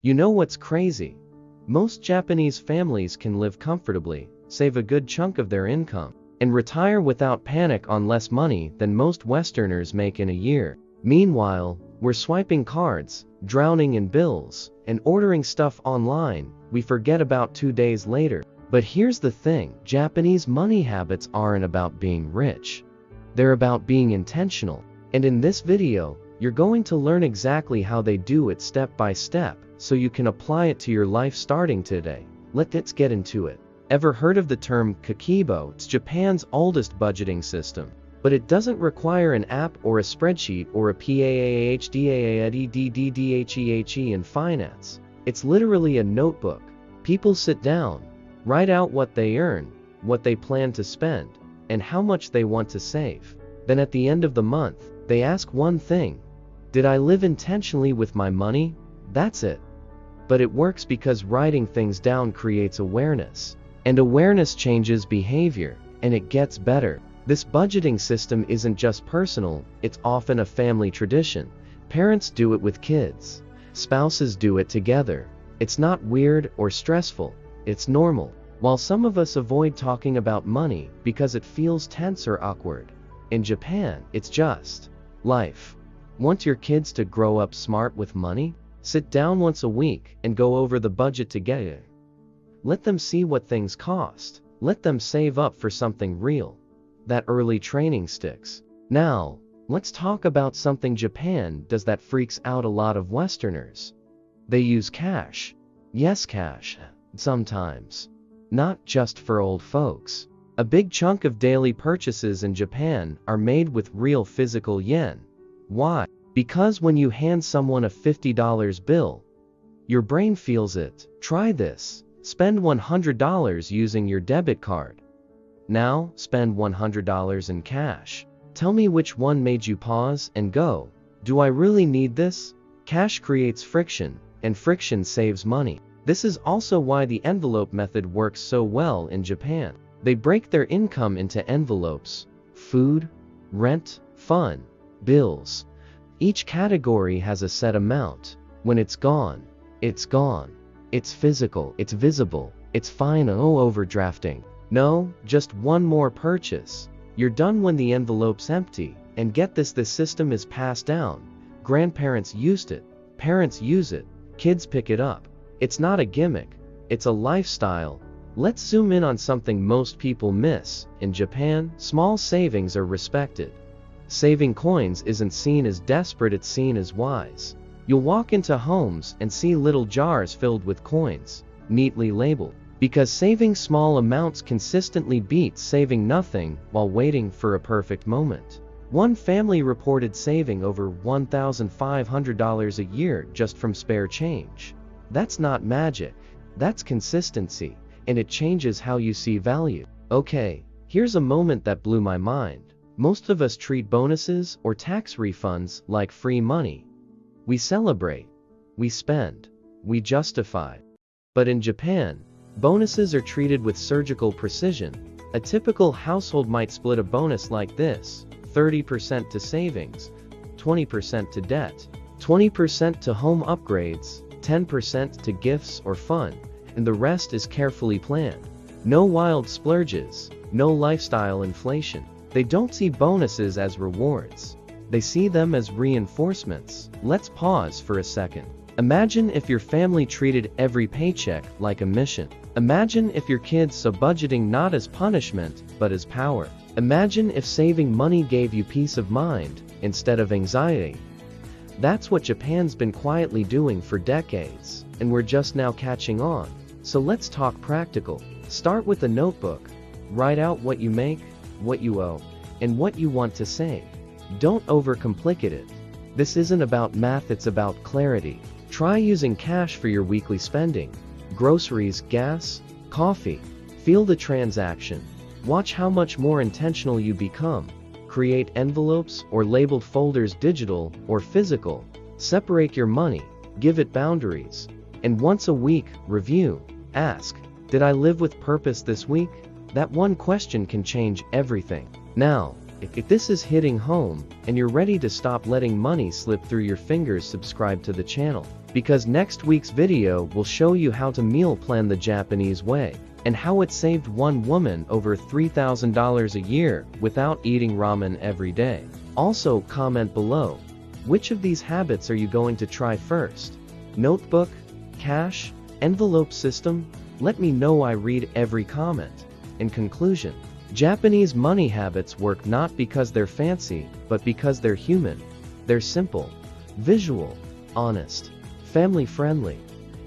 You know what's crazy? Most Japanese families can live comfortably, save a good chunk of their income, and retire without panic on less money than most Westerners make in a year. Meanwhile, we're swiping cards, drowning in bills, and ordering stuff online we forget about 2 days later. But here's the thing, Japanese money habits aren't about being rich. They're about being intentional. And in this video, you're going to learn exactly how they do it step by step, so you can apply it to your life starting today. Let's get into it. Ever heard of the term Kakeibo? It's Japan's oldest budgeting system. But it doesn't require an app or a spreadsheet or a PAAHDAADDDDHEHE in finance. It's literally a notebook. People sit down, write out what they earn, what they plan to spend, and how much they want to save. Then at the end of the month, they ask one thing: did I live intentionally with my money? That's it. But it works because writing things down creates awareness. And awareness changes behavior, and it gets better. This budgeting system isn't just personal, it's often a family tradition. Parents do it with kids. Spouses do it together. It's not weird or stressful, it's normal. While some of us avoid talking about money because it feels tense or awkward, in Japan, it's just life. Want your kids to grow up smart with money? Sit down once a week and go over the budget together. Let them see what things cost. Let them save up for something real. That early training sticks. Now, let's talk about something Japan does that freaks out a lot of Westerners. They use cash. Yes, cash. Sometimes. Not just for old folks. A big chunk of daily purchases in Japan are made with real physical yen. Why? Because when you hand someone a $50 bill, your brain feels it. Try this. Spend $100 using your debit card. Now, spend $100 in cash. Tell me which one made you pause and go, do I really need this? Cash creates friction, and friction saves money. This is also why the envelope method works so well in Japan. They break their income into envelopes: food, rent, fun, bills. Each category has a set amount. When it's gone, it's gone. It's physical, it's visible, it's fine. Oh, overdrafting. No, just one more purchase. You're done when the envelope's empty. And get this, this system is passed down. Grandparents used it, parents use it, kids pick it up. It's not a gimmick, it's a lifestyle. Let's zoom in on something most people miss. In Japan, small savings are respected. Saving coins isn't seen as desperate, it's seen as wise. You'll walk into homes and see little jars filled with coins, neatly labeled. Because saving small amounts consistently beats saving nothing while waiting for a perfect moment. One family reported saving over $1,500 a year just from spare change. That's not magic, that's consistency, and it changes how you see value. Okay, here's a moment that blew my mind. Most of us treat bonuses or tax refunds like free money. We celebrate, we spend, we justify. But in Japan, bonuses are treated with surgical precision. A typical household might split a bonus like this: 30% to savings, 20% to debt, 20% to home upgrades, 10% to gifts or fun, and the rest is carefully planned. No wild splurges, no lifestyle inflation. They don't see bonuses as rewards. They see them as reinforcements. Let's pause for a second. Imagine if your family treated every paycheck like a mission. Imagine if your kids saw budgeting not as punishment, but as power. Imagine if saving money gave you peace of mind, instead of anxiety. That's what Japan's been quietly doing for decades, and we're just now catching on. So let's talk practical. Start with a notebook. Write out what you make, what you owe, and what you want to save. Don't overcomplicate it. This isn't about math, it's about clarity. Try using cash for your weekly spending. Groceries, gas, coffee. Feel the transaction. Watch how much more intentional you become. Create envelopes or labeled folders, digital or physical. Separate your money. Give it boundaries. And once a week, review. Ask, did I live with purpose this week? That one question can change everything. Now, if this is hitting home, and you're ready to stop letting money slip through your fingers, subscribe to the channel. because next week's video will show you how to meal plan the Japanese way, and how it saved one woman over $3,000 a year without eating ramen every day. Also, comment below, which of these habits are you going to try first? Notebook, cash, envelope system? Let me know, I read every comment. In conclusion, Japanese money habits work not because they're fancy, but because they're human. They're simple, visual, honest, family-friendly,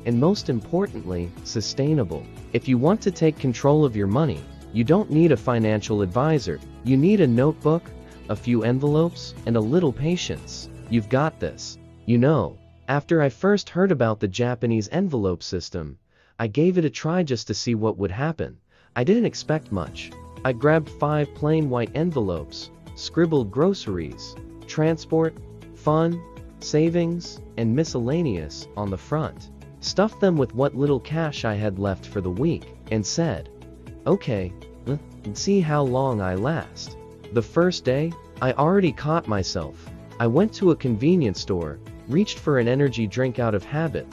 and most importantly, sustainable. If you want to take control of your money, you don't need a financial advisor. You need a notebook, a few envelopes, and a little patience. You've got this. You know, after I first heard about the Japanese envelope system, I gave it a try just to see what would happen. I didn't expect much. I grabbed 5 plain white envelopes, scribbled groceries, transport, fun, savings, and miscellaneous on the front, stuffed them with what little cash I had left for the week, and said, okay, let's see how long I last. The first day, I already caught myself. I went to a convenience store, reached for an energy drink out of habit,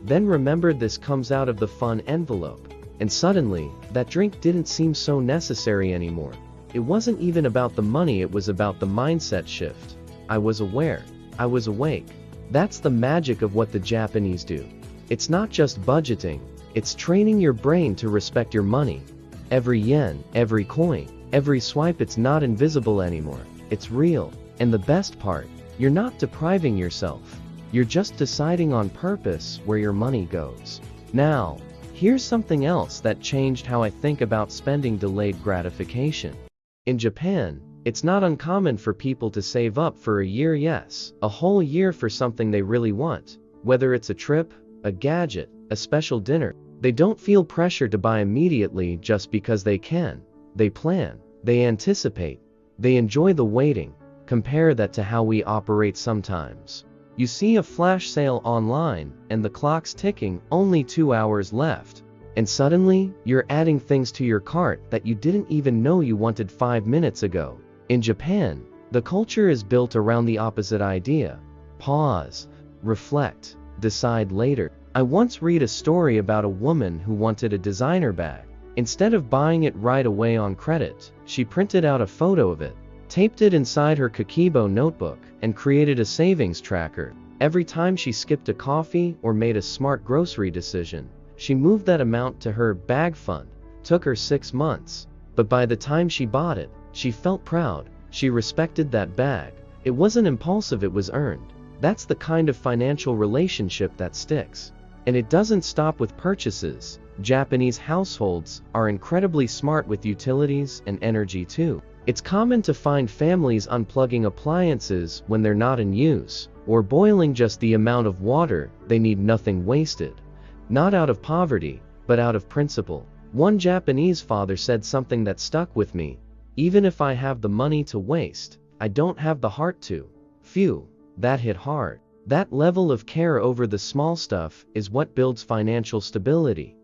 then remembered this comes out of the fun envelope, and suddenly, that drink didn't seem so necessary anymore. It wasn't even about the money, it was about the mindset shift. I was aware. I was awake. That's the magic of what the Japanese do. It's not just budgeting, it's training your brain to respect your money. Every yen, every coin, every swipe, it's not invisible anymore. It's real. And the best part, you're not depriving yourself. You're just deciding on purpose where your money goes. Now, here's something else that changed how I think about spending: delayed gratification. In Japan, it's not uncommon for people to save up for a year, yes, a whole year, for something they really want. Whether it's a trip, a gadget, a special dinner, they don't feel pressure to buy immediately just because they can. They plan, they anticipate, they enjoy the waiting. Compare that to how we operate sometimes. You see a flash sale online, and the clock's ticking, only 2 hours left. And suddenly, you're adding things to your cart that you didn't even know you wanted 5 minutes ago. In Japan, the culture is built around the opposite idea. Pause, reflect, decide later. I once read a story about a woman who wanted a designer bag. Instead of buying it right away on credit, she printed out a photo of it, taped it inside her Kakeibo notebook, and created a savings tracker. Every time she skipped a coffee or made a smart grocery decision, she moved that amount to her bag fund. Took her 6 months. But by the time she bought it, she felt proud. She respected that bag. It wasn't impulsive, it was earned. That's the kind of financial relationship that sticks. And it doesn't stop with purchases. Japanese households are incredibly smart with utilities and energy too. It's common to find families unplugging appliances when they're not in use, or boiling just the amount of water they need, nothing wasted. Not out of poverty, but out of principle. One Japanese father said something that stuck with me: even if I have the money to waste, I don't have the heart to. Phew, that hit hard. That level of care over the small stuff is what builds financial stability.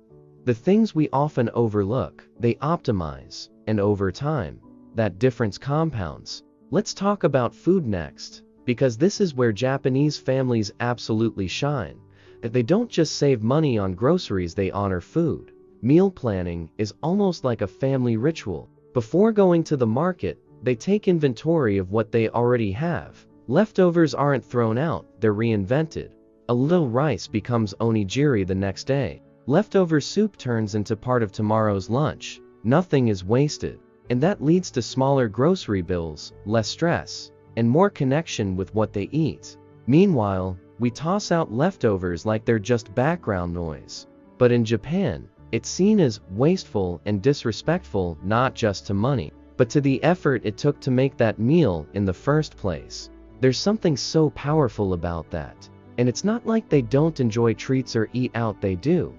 The things we often overlook, they optimize, and over time, that difference compounds. Let's talk about food next, because this is where Japanese families absolutely shine. They don't just save money on groceries, they honor food. Meal planning is almost like a family ritual. Before going to the market, they take inventory of what they already have. Leftovers aren't thrown out, they're reinvented. A little rice becomes onigiri the next day. Leftover soup turns into part of tomorrow's lunch. Nothing is wasted. And that leads to smaller grocery bills, less stress, and more connection with what they eat. Meanwhile, we toss out leftovers like they're just background noise. But in Japan, it's seen as wasteful and disrespectful, not just to money, but to the effort it took to make that meal in the first place. There's something so powerful about that. And it's not like they don't enjoy treats or eat out, they do.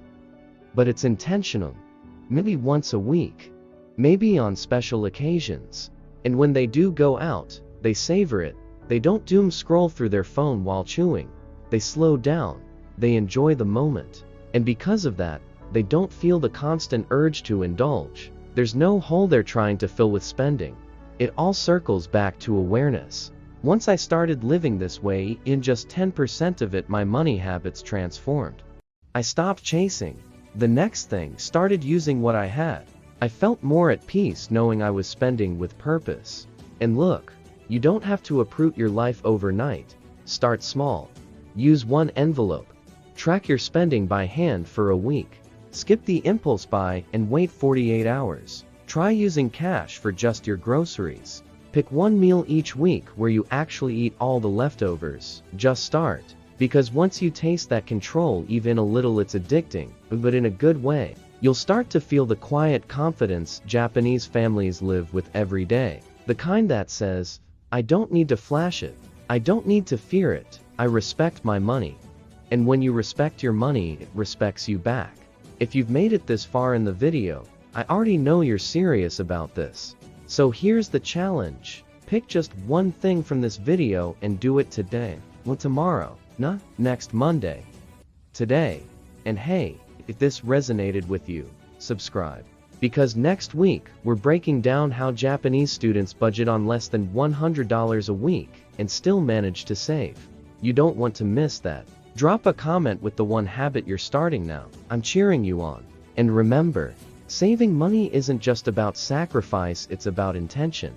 But it's intentional. Maybe once a week. Maybe on special occasions. And when they do go out, they savor it. They don't doom scroll through their phone while chewing. They slow down. They enjoy the moment. And because of that, they don't feel the constant urge to indulge. There's no hole they're trying to fill with spending. It all circles back to awareness. Once I started living this way, in just 10% of it my money habits transformed. I stopped chasing. The next thing, started using what I had. I felt more at peace knowing I was spending with purpose. And look, you don't have to uproot your life overnight. Start small. Use one envelope. Track your spending by hand for a week. Skip the impulse buy and wait 48 hours. Try using cash for just your groceries. Pick one meal each week where you actually eat all the leftovers. Just start. Because once you taste that control even a little, it's addicting, but in a good way. You'll start to feel the quiet confidence Japanese families live with every day. The kind that says, I don't need to flash it. I don't need to fear it. I respect my money. And when you respect your money, it respects you back. If you've made it this far in the video, I already know you're serious about this. So here's the challenge. Pick just one thing from this video and do it today. Well, tomorrow, not next Monday. Today. And hey, if this resonated with you, subscribe. Because next week, we're breaking down how Japanese students budget on less than $100 a week and still manage to save. You don't want to miss that. Drop a comment with the one habit you're starting now. I'm cheering you on. And remember, saving money isn't just about sacrifice, it's about intention.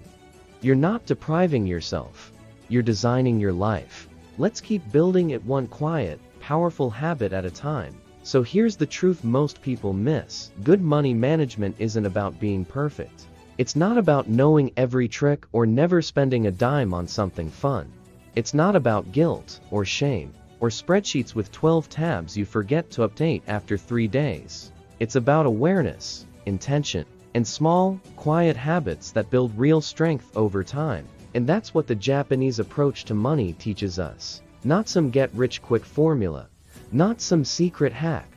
You're not depriving yourself. You're designing your life. Let's keep building it one quiet, powerful habit at a time. So here's the truth most people miss. Good money management isn't about being perfect. It's not about knowing every trick or never spending a dime on something fun. It's not about guilt or shame or spreadsheets with 12 tabs you forget to update after 3 days. It's about awareness, intention, and small, quiet habits that build real strength over time. And that's what the Japanese approach to money teaches us. Not some get-rich-quick formula. Not some secret hack.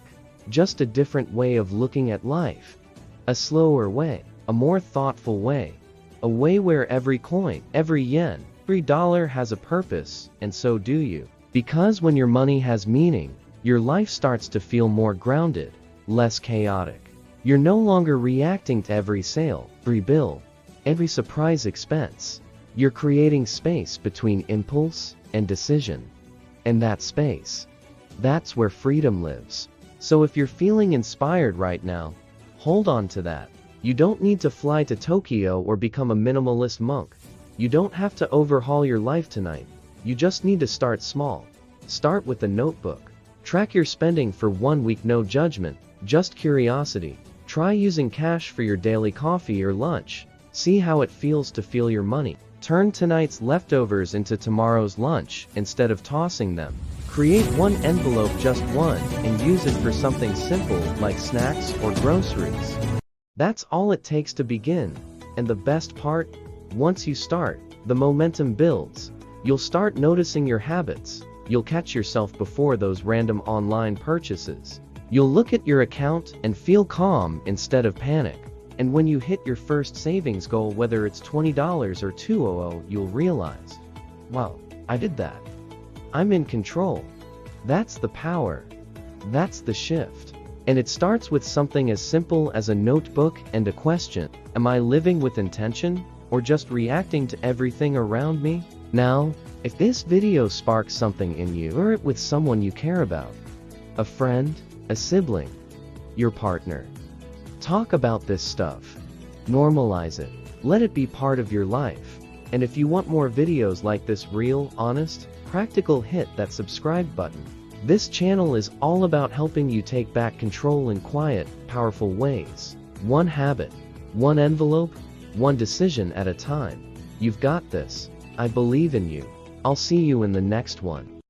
Just a different way of looking at life. A slower way. A more thoughtful way. A way where every coin, every yen, every dollar has a purpose, and so do you. Because when your money has meaning, your life starts to feel more grounded, less chaotic. You're no longer reacting to every sale, every bill, every surprise expense. You're creating space between impulse and decision. And that space, that's where freedom lives. So if you're feeling inspired right now, hold on to that. You don't need to fly to Tokyo or become a minimalist monk. You don't have to overhaul your life tonight. You just need to start small. Start with a notebook. Track your spending for 1 week, no judgment, just curiosity. Try using cash for your daily coffee or lunch. See how it feels to feel your money. Turn tonight's leftovers into tomorrow's lunch instead of tossing them. Create one envelope, just one, and use it for something simple like snacks or groceries. That's all it takes to begin. And the best part? Once you start, the momentum builds. You'll start noticing your habits. You'll catch yourself before those random online purchases. You'll look at your account and feel calm instead of panic. And when you hit your first savings goal, whether it's $20 or $200, you'll realize, wow, I did that. I'm in control. That's the power. That's the shift. And it starts with something as simple as a notebook and a question. Am I living with intention, or just reacting to everything around me? Now, if this video sparks something in you, share it with someone you care about. A friend, a sibling, your partner. Talk about this stuff. Normalize it. Let it be part of your life. And if you want more videos like this, real, honest, practical, hit that subscribe button. This channel is all about helping you take back control in quiet, powerful ways. One habit, one envelope, one decision at a time. You've got this. I believe in you. I'll see you in the next one.